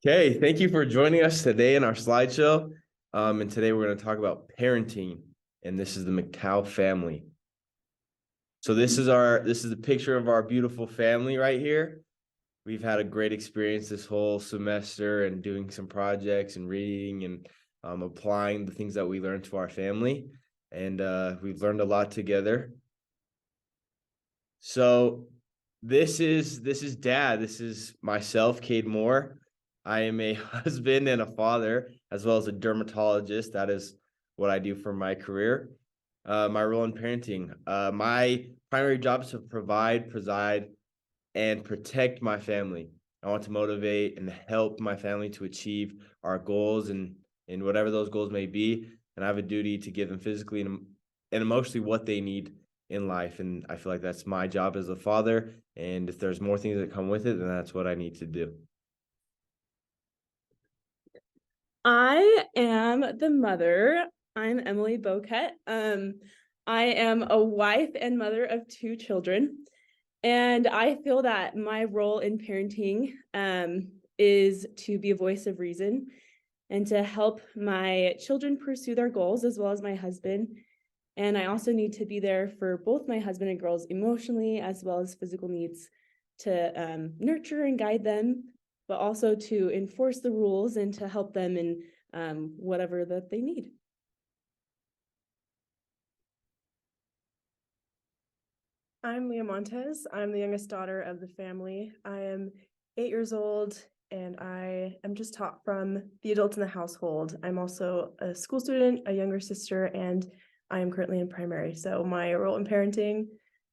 Okay, thank you for joining us today in our slideshow. And today we're going to talk about parenting, and this is the McTow family. So this is a picture of our beautiful family right here. We've had a great experience this whole semester and doing some projects and reading and applying the things that we learned to our family, and we've learned a lot together. So this is Dad. This is myself, Cade Moore. I am a husband and a father, as well as a dermatologist. That is what I do for my career. My role in parenting. My primary job is to provide, preside, and protect my family. I want to motivate and help my family to achieve our goals and whatever those goals may be. And I have a duty to give them physically and emotionally what they need in life. And I feel like that's my job as a father. And if there's more things that come with it, then that's what I need to do. I am the mother. I'm Emily Boquet. I am a wife and mother of two children. And I feel that my role in parenting is to be a voice of reason and to help my children pursue their goals as well as my husband. And I also need to be there for both my husband and girls emotionally as well as physical needs to nurture and guide them, but also to enforce the rules and to help them in whatever that they need. I'm Leah Montez. I'm the youngest daughter of the family. I am 8 years old and I am just taught from the adults in the household. I'm also a school student, a younger sister, and I am currently in primary. So my role in parenting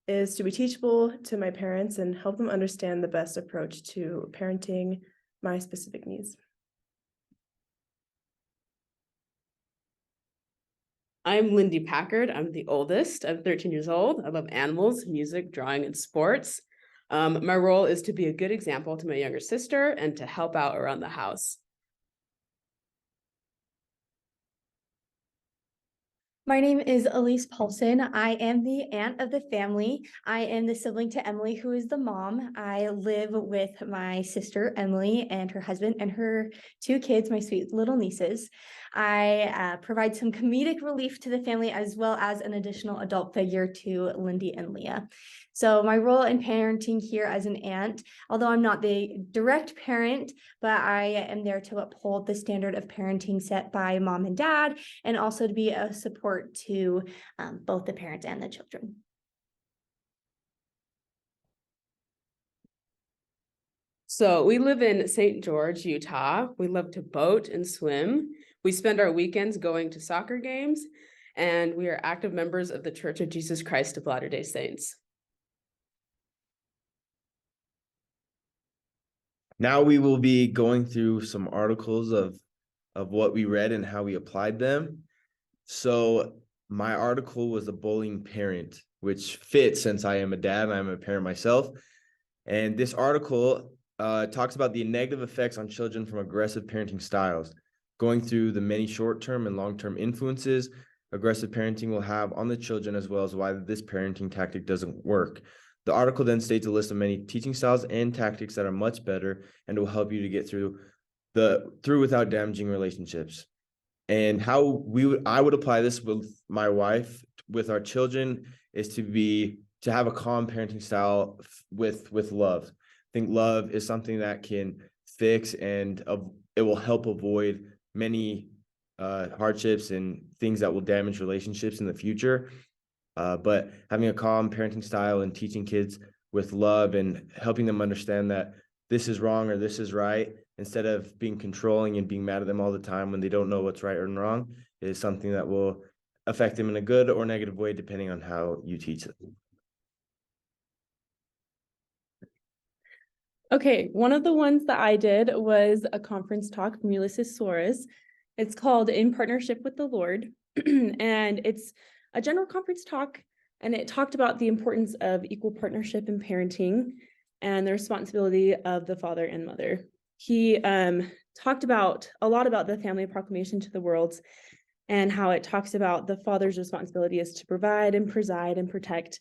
is to be teachable to my parents and help them understand the best approach to parenting my specific needs. I'm Lindy Packard. I'm the oldest. I'm 13 years old. I love animals, music, drawing, and sports. My role is to be a good example to my younger sister and to help out around the house. My name is Elise Paulson. I am the aunt of the family. I am the sibling to Emily, who is the mom. I live with my sister, Emily, and her husband and her two kids, my sweet little nieces. I provide some comedic relief to the family as well as an additional adult figure to Lindy and Leah. So my role in parenting here as an aunt, although I'm not the direct parent, but I am there to uphold the standard of parenting set by mom and dad, and also to be a support to both the parents and the children. So we live in St. George, Utah. We love to boat and swim. We spend our weekends going to soccer games, and we are active members of the Church of Jesus Christ of Latter-day Saints. Now we will be going through some articles of what we read and how we applied them. So my article was a bullying parent, which fits since I am a dad and I'm a parent myself. And this article talks about the negative effects on children from aggressive parenting styles, going through the many short-term and long-term influences aggressive parenting will have on the children, as well as why this parenting tactic doesn't work. The article then states a list of many teaching styles and tactics that are much better and will help you to get through without damaging relationships. And how I would apply this with my wife, with our children, is to have a calm parenting style with love. I think love is something that can fix and it will help avoid many hardships and things that will damage relationships in the future. But having a calm parenting style and teaching kids with love and helping them understand that this is wrong or this is right, instead of being controlling and being mad at them all the time when they don't know what's right or wrong, is something that will affect them in a good or negative way, depending on how you teach them. Okay, one of the ones that I did was a conference talk from Ulysses Soares. It's called In Partnership with the Lord, and it's a general conference talk, and it talked about the importance of equal partnership in parenting and the responsibility of the father and mother. He talked about a lot about the family proclamation to the world and how it talks about the father's responsibility is to provide and preside and protect,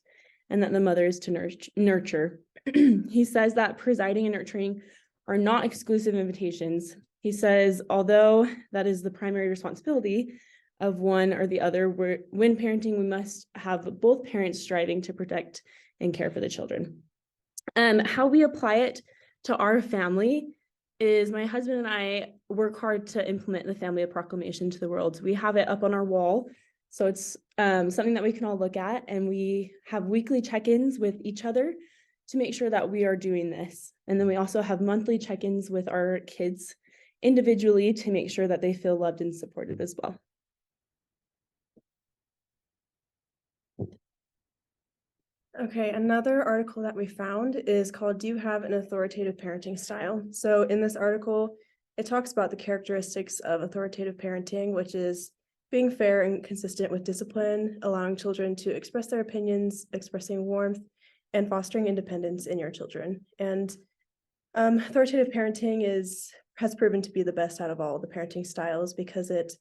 and that the mother is to nurture. He says that presiding and nurturing are not exclusive invitations. He says, although that is the primary responsibility of one or the other, when parenting, we must have both parents striving to protect and care for the children. How we apply it to our family is my husband and I work hard to implement the Family of Proclamation to the world. We have it up on our wall. So it's something that we can all look at, and we have weekly check-ins with each other to make sure that we are doing this. And then we also have monthly check-ins with our kids individually to make sure that they feel loved and supported as well. Okay, another article that we found is called "Do You Have an Authoritative Parenting Style?" So in this article, it talks about the characteristics of authoritative parenting, which is being fair and consistent with discipline, allowing children to express their opinions, expressing warmth, and fostering independence in your children. And authoritative parenting has proven to be the best out of all the parenting styles because it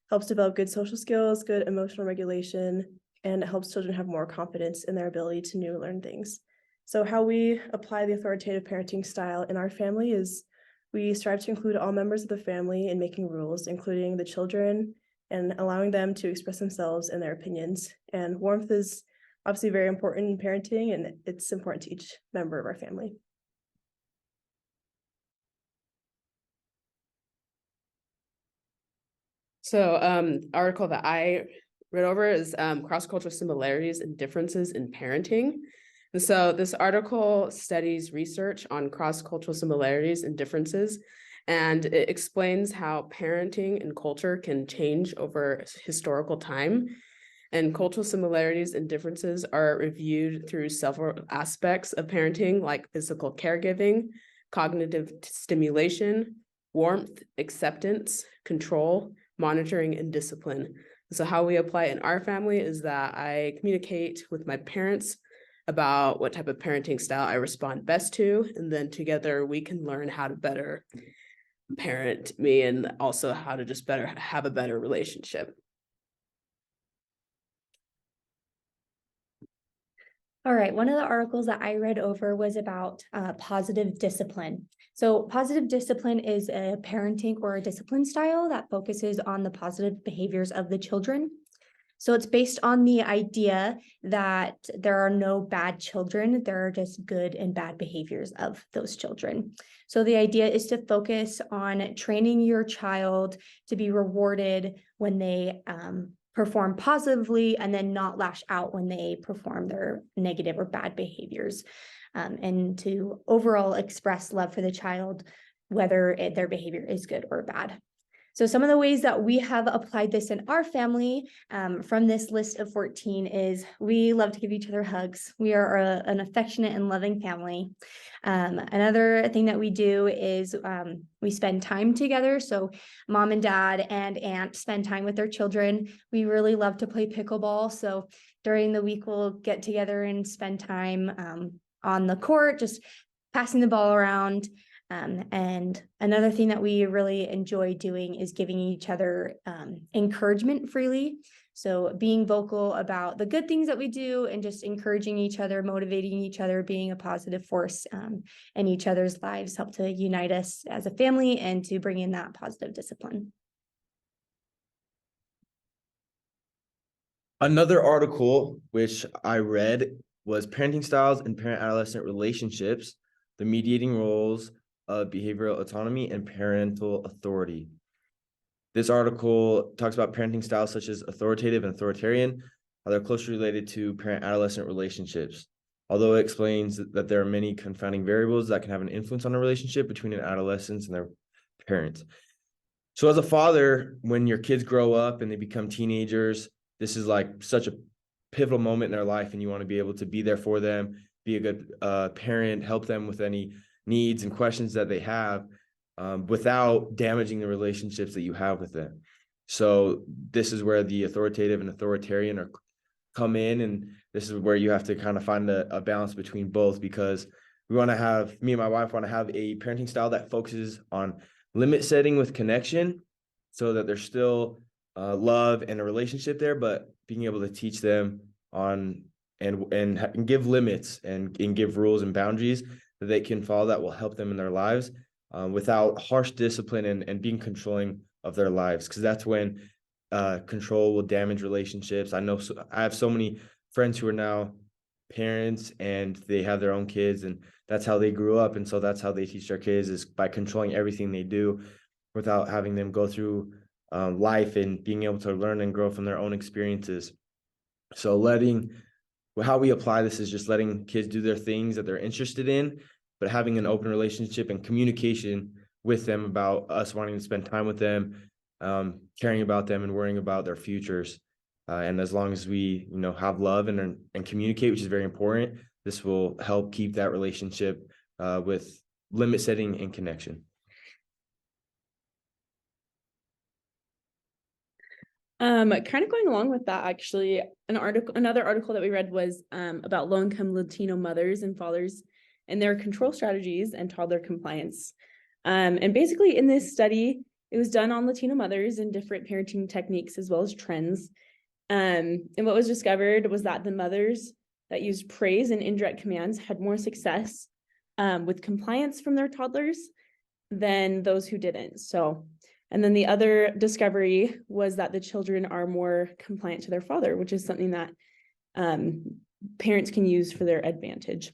helps develop good social skills, good emotional regulation, and it helps children have more confidence in their ability to new and learn things. So how we apply the authoritative parenting style in our family is we strive to include all members of the family in making rules, including the children, and allowing them to express themselves and their opinions. And warmth is obviously very important in parenting, and it's important to each member of our family. So article that I read over is cross-cultural similarities and differences in parenting. And so this article studies research on cross-cultural similarities and differences, and it explains how parenting and culture can change over historical time. And cultural similarities and differences are reviewed through several aspects of parenting, like physical caregiving, cognitive stimulation, warmth, acceptance, control, monitoring, and discipline. So how we apply it in our family is that I communicate with my parents about what type of parenting style I respond best to, and then together we can learn how to better parent me and also how to just better have a better relationship. All right, one of the articles that I read over was about positive discipline. So positive discipline is a parenting or a discipline style that focuses on the positive behaviors of the children. So it's based on the idea that there are no bad children, there are just good and bad behaviors of those children. So the idea is to focus on training your child to be rewarded when they perform positively, and then not lash out when they perform their negative or bad behaviors, and to overall express love for the child, whether their behavior is good or bad. So some of the ways that we have applied this in our family, from this list of 14, is we love to give each other hugs. We are an affectionate and loving family. Another thing that we do is we spend time together. So mom and dad and aunt spend time with their children. We really love to play pickleball. So during the week, we'll get together and spend time on the court, just passing the ball around. And another thing that we really enjoy doing is giving each other encouragement freely. So being vocal about the good things that we do and just encouraging each other, motivating each other, being a positive force in each other's lives help to unite us as a family and to bring in that positive discipline. Another article which I read was Parenting Styles and Parent-Adolescent Relationships, the Mediating Roles of Behavioral Autonomy and Parental Authority. This article talks about parenting styles such as authoritative and authoritarian, how they're closely related to parent-adolescent relationships. Although it explains that there are many confounding variables that can have an influence on a relationship between an adolescent and their parents. So as a father, when your kids grow up and they become teenagers, this is like such a pivotal moment in their life, and you want to be able to be there for them, be a good parent, help them with any needs and questions that they have, without damaging the relationships that you have with them. So this is where the authoritative and authoritarian come in, and this is where you have to kind of find a balance between both, because me and my wife want to have a parenting style that focuses on limit setting with connection, so that there's still love and a relationship there, but being able to teach them on and give limits and give rules and boundaries that they can follow that will help them in their lives, without harsh discipline and being controlling of their lives, because that's when control will damage relationships. I have so many friends who are now parents and they have their own kids, and that's how they grew up, and so that's how they teach their kids, is by controlling everything they do without having them go through life and being able to learn and grow from their own experiences. So how we apply this is just letting kids do their things that they're interested in, but having an open relationship and communication with them about us wanting to spend time with them, caring about them and worrying about their futures. And as long as we, have love and communicate, which is very important, this will help keep that relationship with limit setting and connection. Kind of going along with that, actually, another article that we read was about low-income Latino mothers and fathers and their control strategies and toddler compliance. And basically in this study, it was done on Latino mothers and different parenting techniques as well as trends. And what was discovered was that the mothers that used praise and indirect commands had more success with compliance from their toddlers than those who didn't. And then the other discovery was that the children are more compliant to their father, which is something that parents can use for their advantage.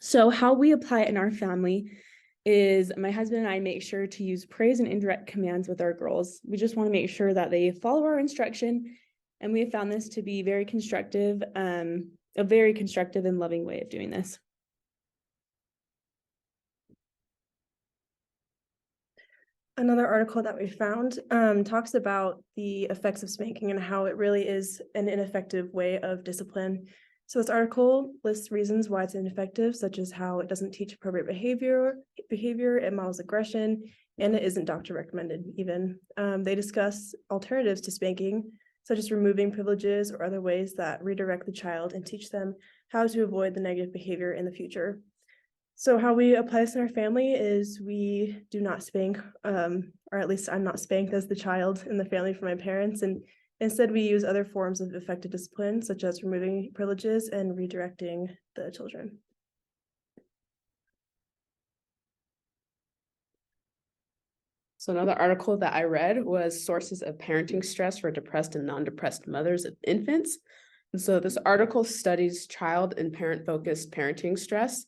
So how we apply it in our family is my husband and I make sure to use praise and indirect commands with our girls. We just want to make sure that they follow our instruction. And we have found this to be very constructive, a very constructive and loving way of doing this. Another article that we found talks about the effects of spanking and how it really is an ineffective way of discipline. So this article lists reasons why it's ineffective, such as how it doesn't teach appropriate behavior, it models aggression, and it isn't doctor recommended even. They discuss alternatives to spanking, such as removing privileges or other ways that redirect the child and teach them how to avoid the negative behavior in the future. So how we apply this in our family is we do not spank, or at least I'm not spanked as the child in the family from my parents. And instead we use other forms of effective discipline, such as removing privileges and redirecting the children. So another article that I read was sources of parenting stress for depressed and non-depressed mothers of infants. And so this article studies child and parent-focused parenting stress.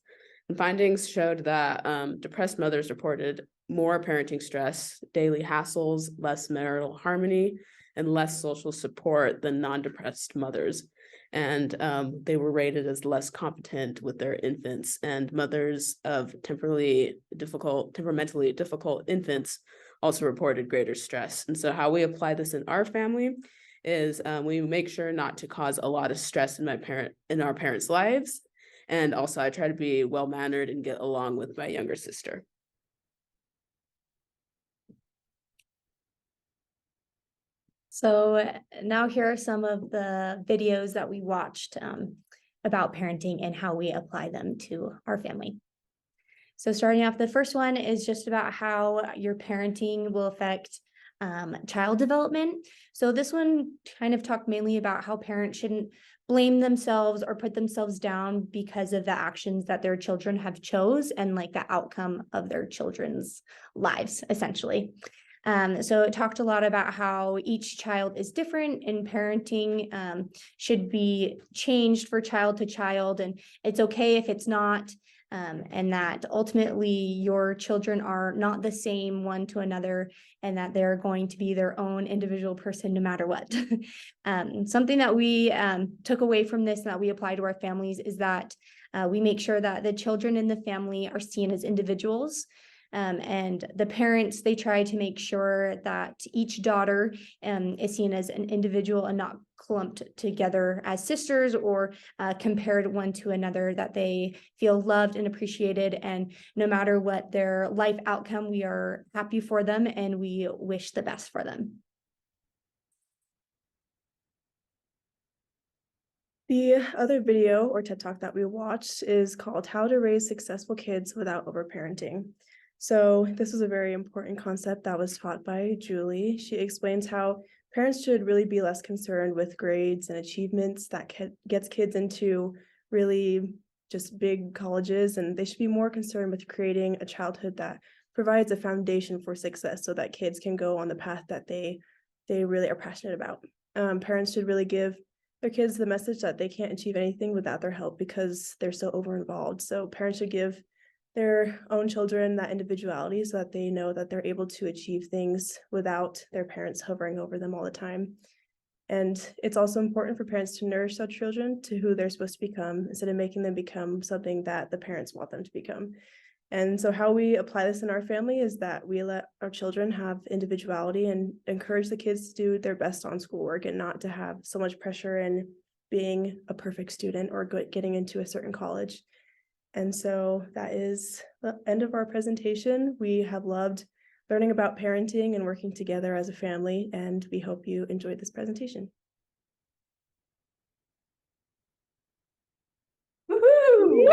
And findings showed that depressed mothers reported more parenting stress, daily hassles, less marital harmony, and less social support than non-depressed mothers. And they were rated as less competent with their infants, and mothers of temperamentally difficult infants also reported greater stress. And so how we apply this in our family is we make sure not to cause a lot of stress in our parents' lives. And also I try to be well-mannered and get along with my younger sister. So now here are some of the videos that we watched about parenting and how we apply them to our family. So starting off, the first one is just about how your parenting will affect child development. So this one kind of talked mainly about how parents shouldn't blame themselves or put themselves down because of the actions that their children have chose and like the outcome of their children's lives, essentially. So it talked a lot about how each child is different and parenting should be changed for child to child, and it's okay if it's not. And that ultimately your children are not the same one to another, and that they're going to be their own individual person no matter what. Something that we took away from this and that we apply to our families is that we make sure that the children in the family are seen as individuals. And the parents, they try to make sure that each daughter is seen as an individual and not clumped together as sisters or compared one to another, that they feel loved and appreciated. And no matter what their life outcome, we are happy for them and we wish the best for them. The other video or TED Talk that we watched is called How to Raise Successful Kids Without Overparenting. So this was a very important concept that was taught by Julie. She explains how parents should really be less concerned with grades and achievements that gets kids into really just big colleges, and they should be more concerned with creating a childhood that provides a foundation for success so that kids can go on the path that they really are passionate about. Parents should really give their kids the message that they can't achieve anything without their help because they're so over involved. So parents should give their own children that individuality so that they know that they're able to achieve things without their parents hovering over them all the time. And it's also important for parents to nourish their children to who they're supposed to become instead of making them become something that the parents want them to become. And so how we apply this in our family is that we let our children have individuality and encourage the kids to do their best on schoolwork and not to have so much pressure in being a perfect student or getting into a certain college. And so that is the end of our presentation. We have loved learning about parenting and working together as a family, and we hope you enjoyed this presentation. Woohoo!